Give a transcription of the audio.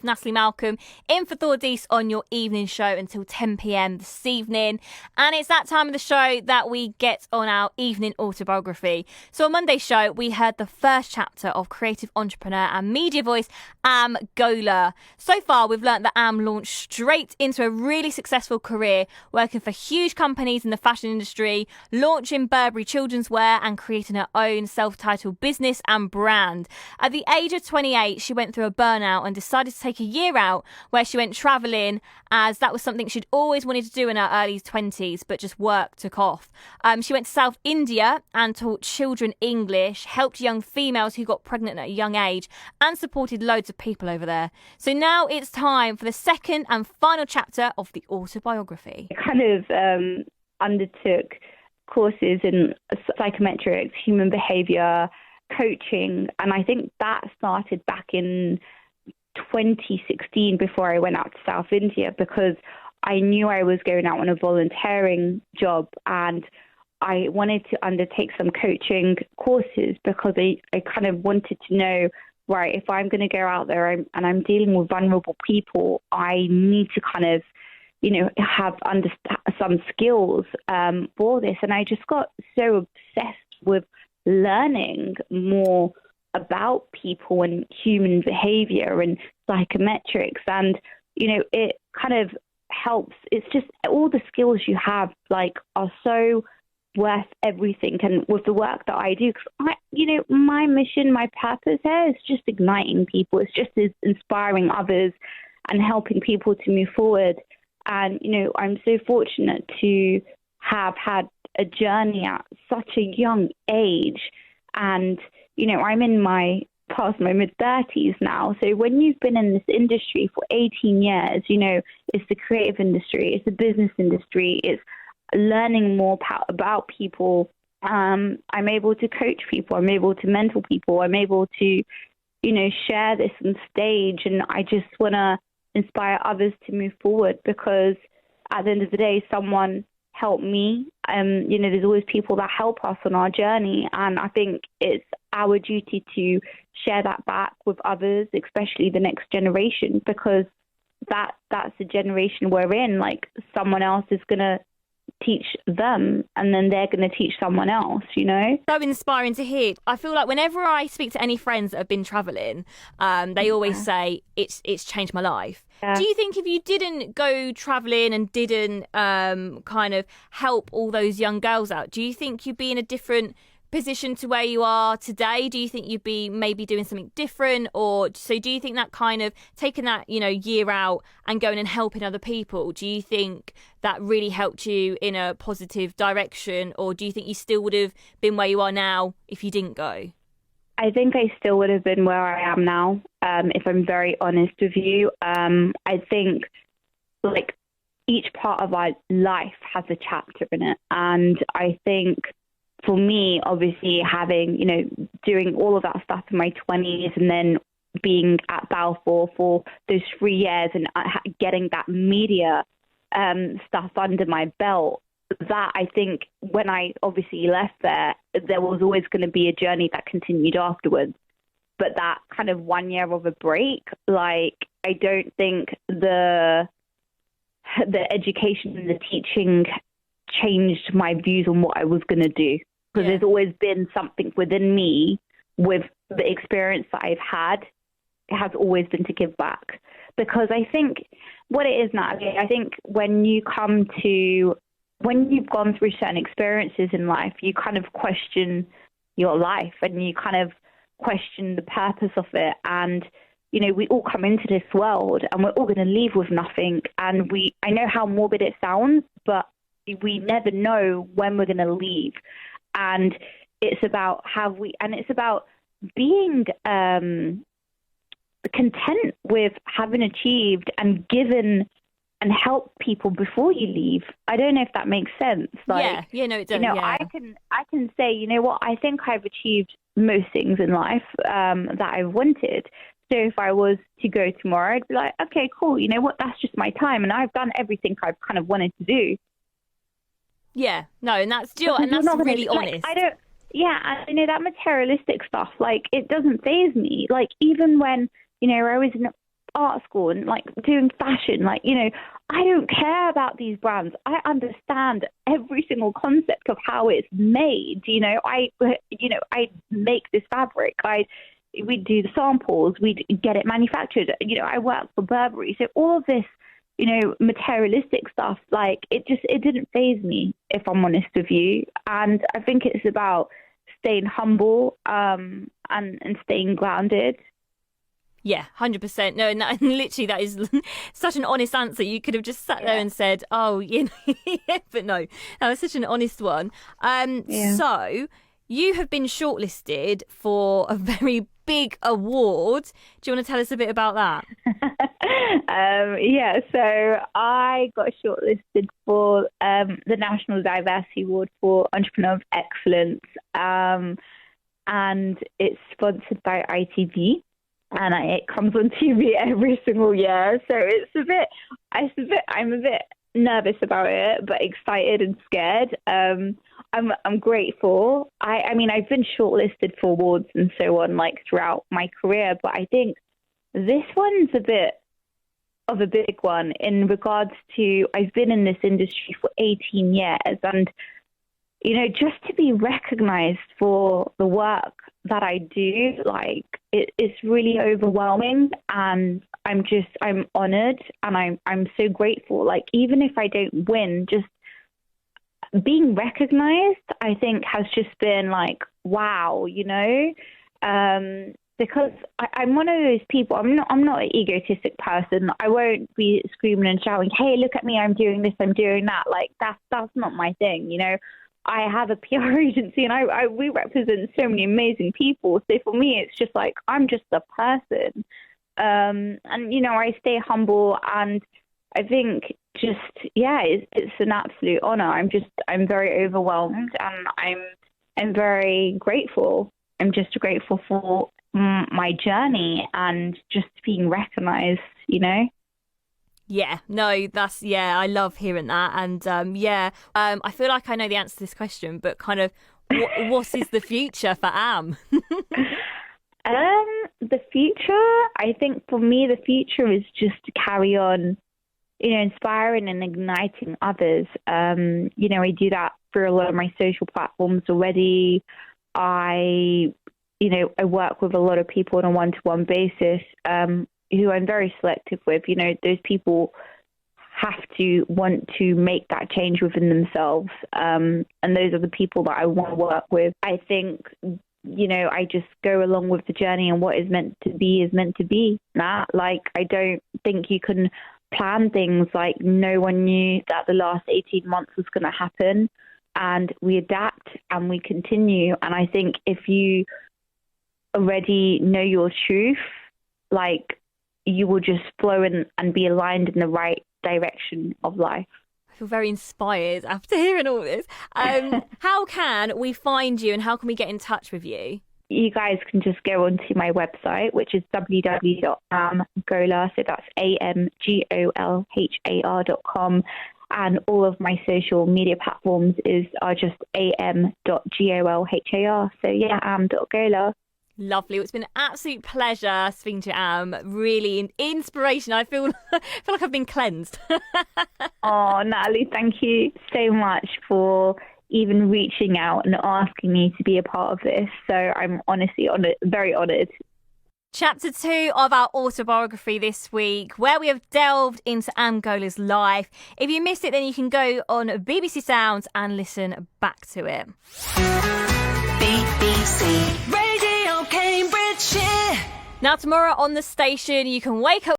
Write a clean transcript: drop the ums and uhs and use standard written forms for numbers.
Natalie Malcolm, in for Thordis on your evening show until 10 p.m. this evening. And it's that time of the show that we get on our evening autobiography. So on Monday's show, we heard the first chapter of creative entrepreneur and media voice Golhar. So far, we've learnt that launched straight into a really successful career, working for huge companies in the fashion industry, launching Burberry children's wear and creating her own self-titled business and brand. At the age of 28, she went through a burnout and decided to take a year out where she went travelling, as that was something she'd always wanted to do in her early 20s, but just work took off. She went to South India and taught children English, helped young females who got pregnant at a young age, and supported loads of people over there. So now it's time for the second and final chapter of the autobiography. I kind of undertook courses in psychometrics, human behaviour, coaching, and I think that started back in 2016 before I went out to South India, because I knew I was going out on a volunteering job and I wanted to undertake some coaching courses because I kind of wanted to know, right, if I'm going to go out there and I'm dealing with vulnerable people, I need to kind of, have some skills for this. And I just got so obsessed with learning more about people and human behavior and psychometrics, and it kind of helps. It's just all the skills you have are so worth everything. And with the work that I do, because my mission, my purpose here is just igniting people. It's just inspiring others and helping people to move forward. And I'm so fortunate to have had a journey at such a young age, and I'm past my mid-30s now. So when you've been in this industry for 18 years, it's the creative industry, it's the business industry, it's learning more about people. I'm able to coach people, I'm able to mentor people, I'm able to, share this on stage, and I just want to inspire others to move forward, because at the end of the day, someone helped me. There's always people that help us on our journey, and I think it's our duty to share that back with others, especially the next generation, because that's the generation we're in. Someone else is going to teach them, and then they're going to teach someone else, So inspiring to hear. I feel like whenever I speak to any friends that have been travelling, they always say it's changed my life. Yeah. Do you think if you didn't go travelling and didn't kind of help all those young girls out, do you think you'd be in a different position to where you are today? Do you think you'd be maybe doing something different? Or so do you think that kind of taking that year out and going and helping other people, do you think that really helped you in a positive direction, or do you think you still would have been where you are now if you didn't go? I think I still would have been where I am now, if I'm very honest with you. I think each part of our life has a chapter in it, and I think for me, obviously, having, doing all of that stuff in my 20s and then being at Balfour for those 3 years and getting that media stuff under my belt, that I think when I obviously left there was always going to be a journey that continued afterwards. But that kind of 1 year of a break, I don't think the education and the teaching changed my views on what I was going to do. Because there's always been something within me with the experience that I've had. It has always been to give back. Because I think what it is now, I think when you've gone through certain experiences in life, you kind of question your life and you kind of question the purpose of it. And, we all come into this world and we're all going to leave with nothing. And I know how morbid it sounds, but we never know when we're going to leave. And it's about it's about being content with having achieved and given and help people before you leave. I don't know if that makes sense. No, it does. I can say, I think I've achieved most things in life that I wanted. So if I was to go tomorrow, I'd be like, okay, cool. You know what? That's just my time, and I've done everything I've kind of wanted to do. Yeah, no, and that's really honest. I know that materialistic stuff, it doesn't faze me. Even when, I was in art school and like doing fashion. Like, you know, I don't care about these brands. I understand every single concept of how it's made. You know, I make this fabric. We do the samples. We get it manufactured. You know, I work for Burberry. So all of this, you know, materialistic stuff, like it didn't faze me, if I'm honest with you. And I think it's about staying humble and staying grounded. Yeah, 100%. No, and literally that is such an honest answer. You could have just sat there and said, oh, you know, but no, that was such an honest one. So you have been shortlisted for a very big award. Do you want to tell us a bit about that? So I got shortlisted for the National Diversity Award for Entrepreneur of Excellence, and it's sponsored by ITV, and it comes on TV every single year. So I'm a bit nervous about it, but excited and scared. I'm grateful. I mean, I've been shortlisted for awards and so on, like throughout my career, but I think this one's a bit of a big one in regards to I've been in this industry for 18 years, and you know, just to be recognized for the work that I do, like it's really overwhelming, and I'm honored, and I'm so grateful. Like, even if I don't win, just being recognized, I think has just been like, wow, you know, because I'm one of those people. I'm not an egotistic person. I won't be screaming and shouting, "Hey, look at me! I'm doing this. I'm doing that." Like that's not my thing. You know, I have a PR agency, and we represent so many amazing people. So for me, it's just like I'm just a person, and you know, I stay humble, and I think it's an absolute honor. I'm very overwhelmed, and I'm very grateful. I'm just grateful for my journey and just being recognized, you know? Yeah, no, I love hearing that. And I feel like I know the answer to this question, but kind of what is the future for Am? The future, I think for me, the future is just to carry on, you know, inspiring and igniting others. You know, I do that through a lot of my social platforms already. I work with a lot of people on a one-to-one basis, who I'm very selective with. You know, those people have to want to make that change within themselves. And those are the people that I want to work with. I think, you know, I just go along with the journey, and what is meant to be is meant to be. Like, I don't think you can plan things. Like, no one knew that the last 18 months was going to happen, and we adapt and we continue. And I think if you already know your truth, like, you will just flow and be aligned in the right direction of life. I feel very inspired after hearing all this. How can we find you, and how can we get in touch with you? You guys can just go onto my website, which is www.amgolhar, so that's amgolhar.com. And all of my social media platforms are just am.golhar. So yeah, am.golhar. Lovely. Well, it's been an absolute pleasure speaking to Am. Really an inspiration. I feel like I've been cleansed. Oh, Natalie, thank you so much for even reaching out and asking me to be a part of this. So I'm honestly honoured, very honoured. Chapter 2 of our autobiography this week, where we have delved into Am Golhar's life. If you missed it, then you can go on BBC Sounds and listen back to it. BBC Radio Cambridgeshire. Now tomorrow on the station, you can wake up